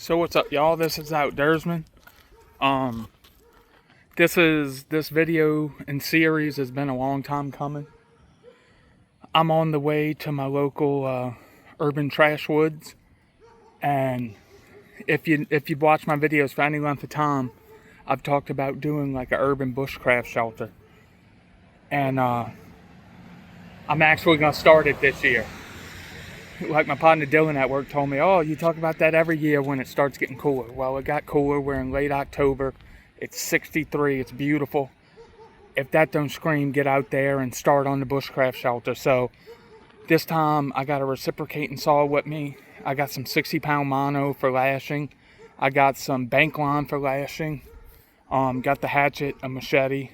So what's up, y'all? This is Outdoorsman. This video and series has been a long time coming. I'm on the way to my local urban trash woods, and if you watch my videos for any length of time, I've talked about doing like an urban bushcraft shelter, and I'm actually gonna start it this year. Like my partner Dylan at work told me, oh, you talk about that every year when it starts getting cooler. Well, it got cooler. We're in late October. It's 63. It's beautiful. If that don't scream, get out there and start on the bushcraft shelter. So this time I got a reciprocating saw with me. I got some 60-pound mono for lashing. I got some bank line for lashing. Got the hatchet, a machete.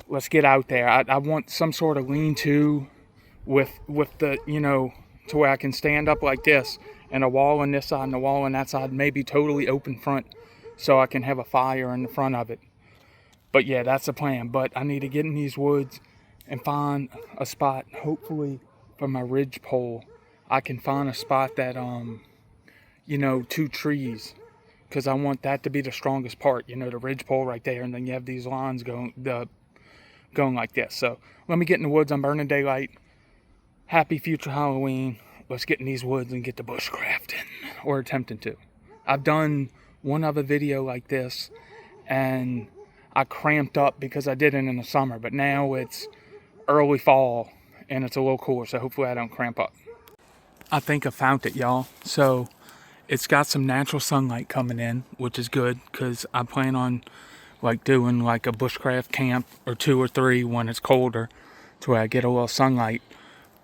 Let's get out there. I want some sort of lean-to with the, to where I can stand up like this, and a wall on this side and a wall on that side, maybe totally open front, so I can have a fire in the front of it. But yeah, that's the plan. But I need to get in these woods and find a spot, hopefully for my ridge pole. I can find a spot that, 2 trees, because I want that to be the strongest part, the ridge pole right there, and then you have these lines going like this. So let me get in the woods. I'm burning daylight. Happy future Halloween. Let's get in these woods and get the bushcrafting, or attempting to. I've done one other video like this, and I cramped up because I did it in the summer, but now it's early fall and it's a little cooler, so hopefully I don't cramp up. I think I found it, y'all. So it's got some natural sunlight coming in, which is good, because I plan on doing like a bushcraft camp or 2 or 3 when it's colder, to where I get a little sunlight.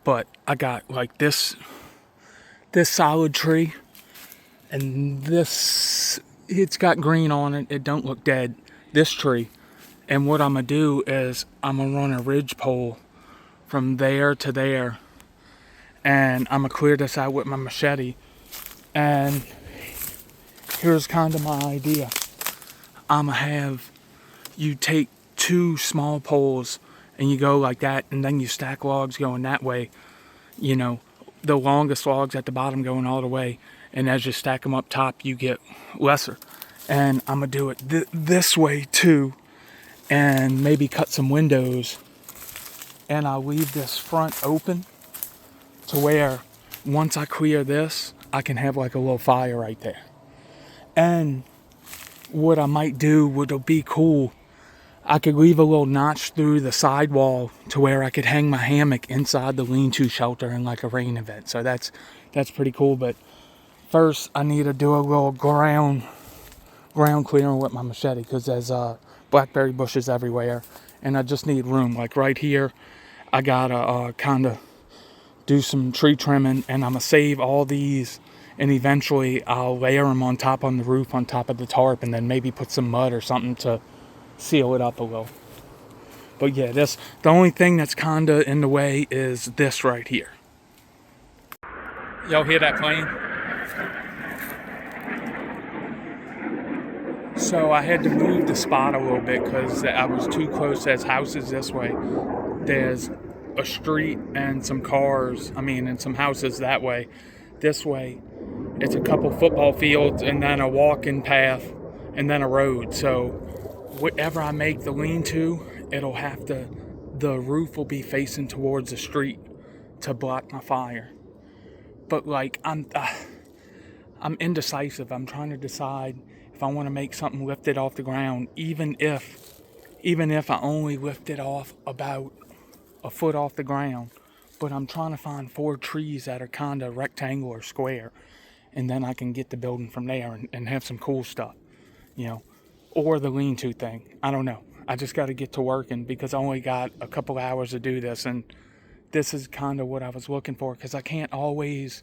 But I got like this solid tree, and this, it's got green on it. It don't look dead, this tree. And what I'm gonna do is I'm gonna run a ridge pole from there to there, and I'm gonna clear this out with my machete. And here's kind of my idea. I'm gonna have you take 2 small poles and you go like that, and then you stack logs going that way, the longest logs at the bottom going all the way, and as you stack them up top you get lesser. And I'm gonna do it this way too, and maybe cut some windows, and I'll leave this front open to where once I clear this, I can have like a little fire right there. And what I might do would be cool, I could leave a little notch through the sidewall to where I could hang my hammock inside the lean-to shelter in like a rain event. So that's pretty cool. But first I need to do a little ground clearing with my machete, because there's blackberry bushes everywhere, and I just need room. Like right here, I gotta kind of do some tree trimming, and I'm gonna save all these, and eventually I'll layer them on top on the roof, on top of the tarp, and then maybe put some mud or something to seal it up a little. But yeah, the only thing that's kinda in the way is this right here. Y'all hear that plane? So I had to move the spot a little bit because I was too close. There's houses this way. There's a street and some cars, and some houses that way. This way, it's a couple football fields and then a walking path and then a road. So whatever I make the lean-to, the roof will be facing towards the street to block my fire. But I'm indecisive. I'm trying to decide if I want to make something lifted off the ground, even if I only lift it off about a foot off the ground. But I'm trying to find 4 trees that are kind of rectangular, square, and then I can get the building from there and have some cool stuff, or the lean-to thing. I don't know. I just got to get to working, because I only got a couple hours to do this, and this is kind of what I was looking for, because I can't always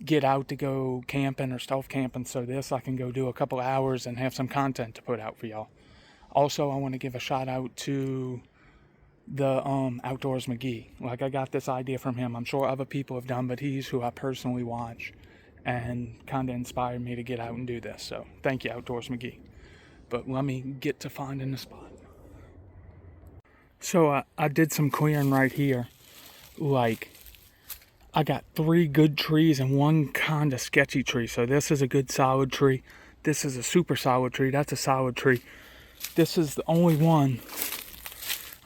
get out to go camping or stealth camping. So this I can go do a couple hours and have some content to put out for y'all. Also, I want to give a shout out to the Outdoors McGee. Like, I got this idea from him. I'm sure other people have done, but he's who I personally watch and kind of inspired me to get out and do this. So thank you, Outdoors McGee. But let me get to finding the spot. So I did some clearing right here. I got 3 good trees and 1 kind of sketchy tree. So this is a good solid tree. This is a super solid tree. That's a solid tree. This is the only one.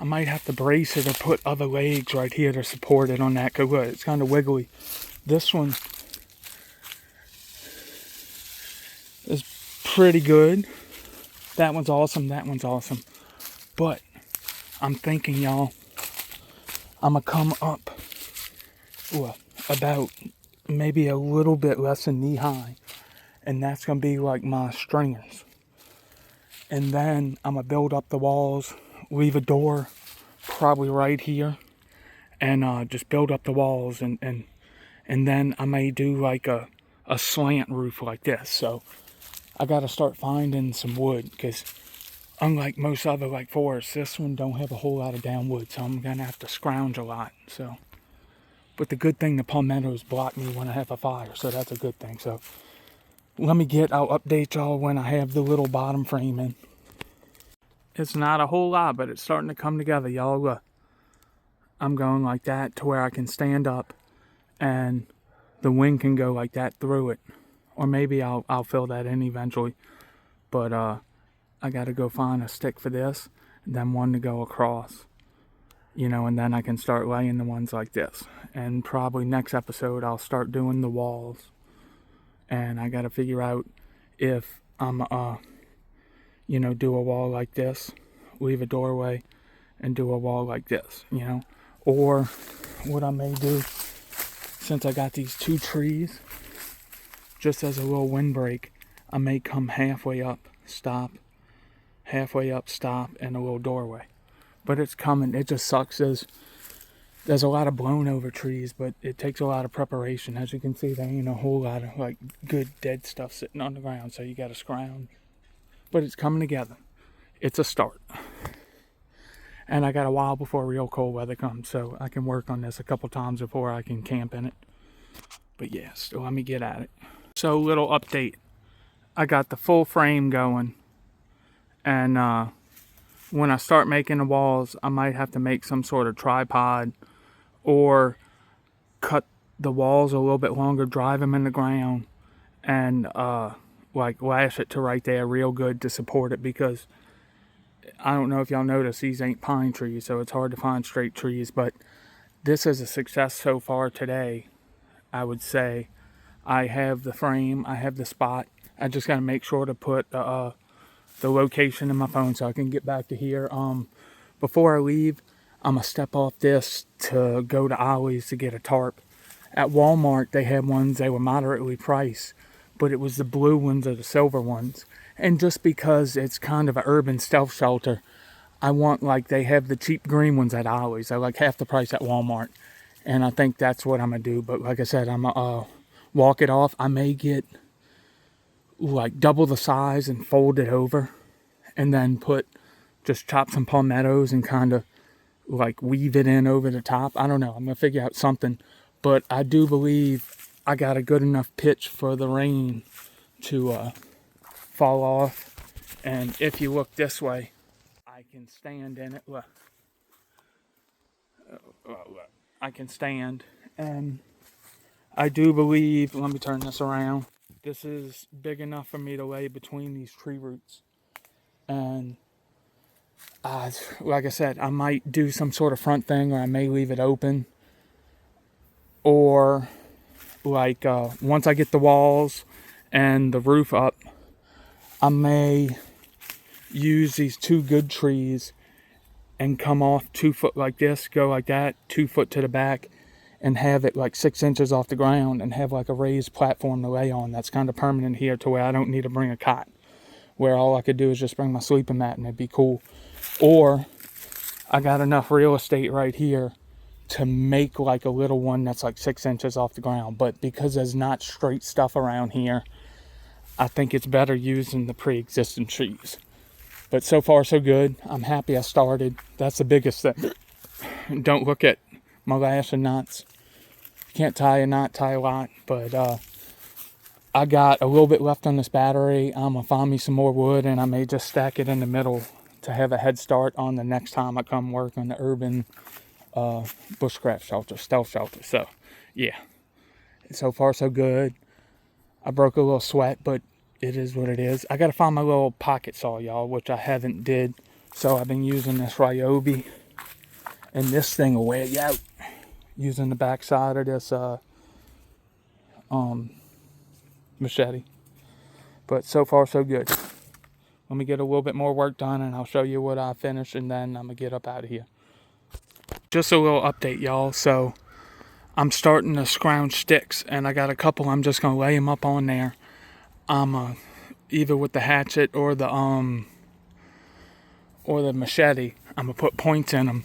I might have to brace it or put other legs right here to support it on that, because look, it's kind of wiggly. This one is pretty good. That one's awesome. That one's awesome. But I'm thinking, y'all, I'm going to come up about maybe a little bit less than knee high. And that's going to be like my stringers. And then I'm going to build up the walls, leave a door probably right here, and just build up the walls. And then I may do like a slant roof like this. So I got to start finding some wood, because unlike most other like forests, this one don't have a whole lot of down wood. So I'm going to have to scrounge a lot. So, but the good thing, the palmettos block me when I have a fire. So that's a good thing. So I'll update y'all when I have the little bottom frame in. It's not a whole lot, but it's starting to come together, y'all. I'm going like that to where I can stand up and the wind can go like that through it. Or maybe I'll fill that in eventually. But I got to go find a stick for this, and then one to go across. And then I can start laying the ones like this. And probably next episode I'll start doing the walls. And I got to figure out if I'm, do a wall like this, leave a doorway, and do a wall like this, Or what I may do, since I got these 2 trees, just as a little windbreak, I may come halfway up, stop, and a little doorway. But it's coming. It just sucks. There's a lot of blown over trees, but it takes a lot of preparation. As you can see, there ain't a whole lot of like good dead stuff sitting on the ground, so you got to scrounge. But it's coming together. It's a start. And I got a while before real cold weather comes, so I can work on this a couple times before I can camp in it. But yeah, so let me get at it. So, little update. I got the full frame going. And when I start making the walls, I might have to make some sort of tripod, or cut the walls a little bit longer, drive them in the ground, and like lash it to right there real good to support it, because I don't know if y'all notice, these ain't pine trees, so it's hard to find straight trees. But this is a success so far today, I would say. I have the frame, I have the spot. I just got to make sure to put the location in my phone so I can get back to here. Before I leave, I'm going to step off this to go to Ollie's to get a tarp. At Walmart, they had ones, they were moderately priced, but it was the blue ones or the silver ones. And just because it's kind of an urban stealth shelter, I want, like, they have the cheap green ones at Ollie's. They're like half the price at Walmart. And I think that's what I'm going to do. But like I said, I'm going to walk it off. I may get like double the size and fold it over, and then just chop some palmettos and kind of like weave it in over the top. I don't know. I'm going to figure out something. But I do believe I got a good enough pitch for the rain to fall off. And if you look this way, I can stand in it. Look. I can stand. And I do believe, let me turn this around. This is big enough for me to lay between these tree roots. And like I said, I might do some sort of front thing, or I may leave it open. Or like once I get the walls and the roof up, I may use these 2 good trees and come off 2 foot like this, go like that, 2 foot to the back, and have it like 6 inches off the ground, and have like a raised platform to lay on that's kind of permanent here, to where I don't need to bring a cot, where all I could do is just bring my sleeping mat and it'd be cool. Or I got enough real estate right here to make like a little one that's like 6 inches off the ground. But because there's not straight stuff around here, I think it's better using the pre-existing trees. But so far so good. I'm happy I started. That's the biggest thing. Don't look at my lash and knots. Can't tie a knot, tie a lot. But I got a little bit left on this battery. I'm going to find me some more wood, and I may just stack it in the middle to have a head start on the next time I come work on the Urban Bushcraft Shelter, Stealth Shelter. So, yeah, so far so good. I broke a little sweat, but it is what it is. I gotta find my little pocket saw, y'all, which I haven't did. So I've been using this Ryobi, and this thing will wear you out. Using the back side of this machete. But so far so good. Let me get a little bit more work done and I'll show you what I finished, and then I'm gonna get up out of here. Just a little update, y'all. So I'm starting to scrounge sticks, and I got a couple. I'm just gonna lay them up on there. I'm either with the hatchet or the machete. I'm gonna put points in them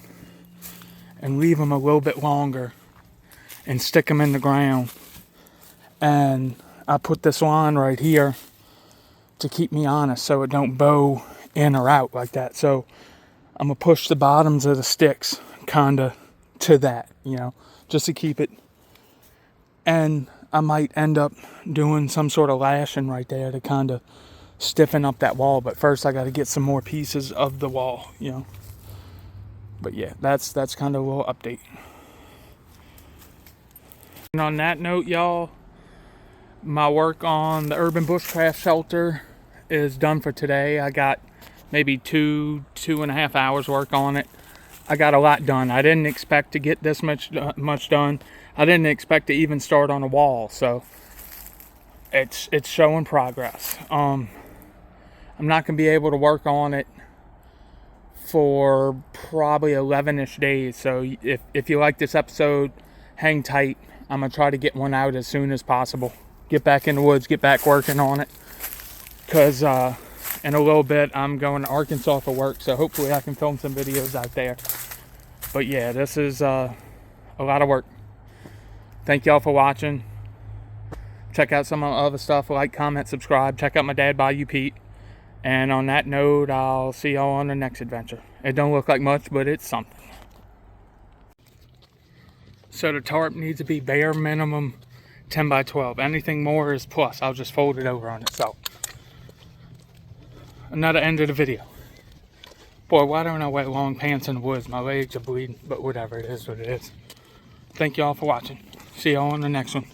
and leave them a little bit longer and stick them in the ground. And I put this line right here to keep me honest, so it don't bow in or out like that. So I'm gonna push the bottoms of the sticks kinda to that, you know, just to keep it. And I might end up doing some sort of lashing right there to kind of stiffen up that wall. But first I got to get some more pieces of the wall, you know. But yeah, that's kind of a little update. And on that note, y'all, my work on the Urban Bushcraft Shelter is done for today. I got maybe 2.5 hours work on it. I got a lot done. I didn't expect to get this much done. I didn't expect to even start on a wall, so it's showing progress. I'm not gonna be able to work on it for probably 11-ish days. So if you like this episode, hang tight. I'm gonna try to get one out as soon as possible. Get back in the woods, get back working on it. Cause in a little bit I'm going to Arkansas for work, so hopefully I can film some videos out there. But yeah, this is a lot of work. Thank y'all for watching. Check out some of my other stuff. Like, comment, subscribe. Check out my dad Bayou Pete. And on that note, I'll see y'all on the next adventure. It don't look like much, but it's something. So the tarp needs to be bare minimum 10 by 12. Anything more is plus. I'll just fold it over on itself. Another end of the video. Boy, why don't I wear long pants in the woods? My legs are bleeding, but whatever, it is what it is. Thank y'all for watching. See y'all on the next one.